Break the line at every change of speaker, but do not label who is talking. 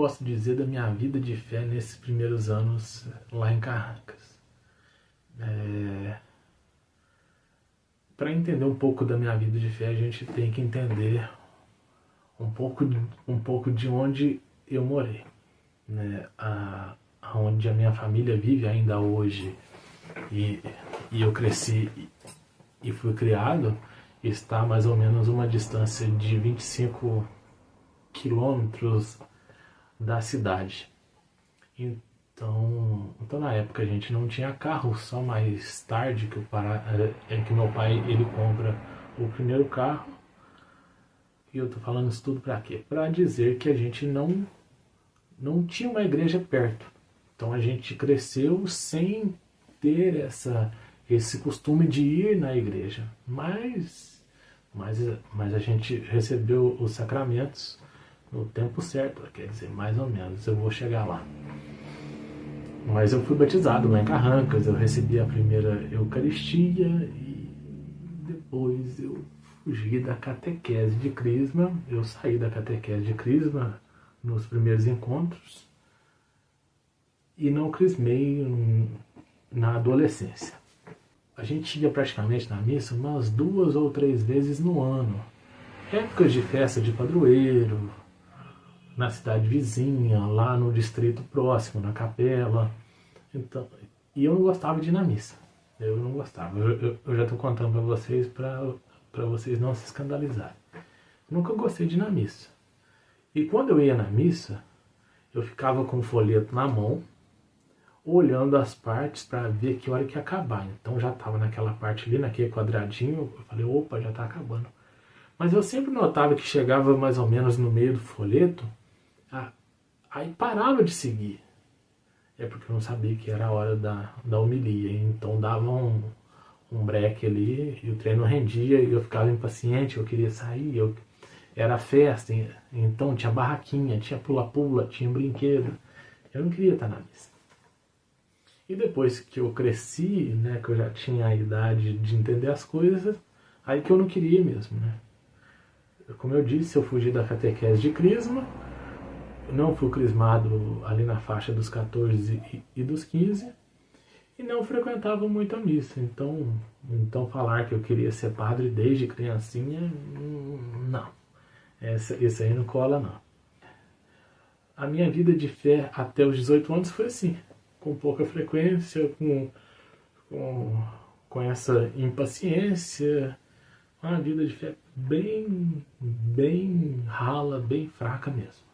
posso dizer da minha vida de fé nesses primeiros anos lá em Carrancas? Para entender um pouco da minha vida de fé, a gente tem que entender um pouco de onde eu morei, né? Onde a minha família vive ainda hoje e eu cresci e fui criado, está mais ou menos uma distância de 25 quilômetros da cidade. Então na época a gente não tinha carro, só mais tarde que meu pai ele compra o primeiro carro. E eu tô falando isso tudo para quê? Para dizer que a gente não tinha uma igreja perto. Então a gente cresceu sem ter esse costume de ir na igreja. Mas a gente recebeu os sacramentos no tempo certo, quer dizer, mais ou menos, eu vou chegar lá. Mas eu fui batizado lá em Carrancas, eu recebi a primeira Eucaristia e depois eu fugi da catequese de Crisma. Eu saí da catequese de Crisma nos primeiros encontros e não crismei na adolescência. A gente ia praticamente na missa umas 2 ou 3 vezes no ano. Épocas de festa de padroeiro, na cidade vizinha, lá no distrito próximo, na capela. Então, e eu não gostava de ir na missa. Eu não gostava. Eu já estou contando para vocês, para vocês não se escandalizarem. Nunca gostei de ir na missa. E quando eu ia na missa, eu ficava com o folheto na mão, olhando as partes para ver que hora que ia acabar. Então já estava naquela parte ali, naquele quadradinho, eu falei, opa, já está acabando. Mas eu sempre notava que chegava mais ou menos no meio do folheto, aí parava de seguir. É porque eu não sabia que era a hora da homilia. Então dava um break ali e o treino rendia e eu ficava impaciente, eu queria sair. Era festa, então tinha barraquinha, tinha pula-pula, tinha brinquedo. Eu não queria estar na missa. E depois que eu cresci, né, que eu já tinha a idade de entender as coisas, aí que eu não queria mesmo, né? Como eu disse, eu fugi da catequese de Crisma, não fui crismado ali na faixa dos 14 e dos 15, e não frequentava muito a missa. Então falar que eu queria ser padre desde criancinha, não. Isso aí não cola, não. A minha vida de fé até os 18 anos foi assim, com pouca frequência, com essa impaciência, uma vida de fé bem rala, bem fraca mesmo.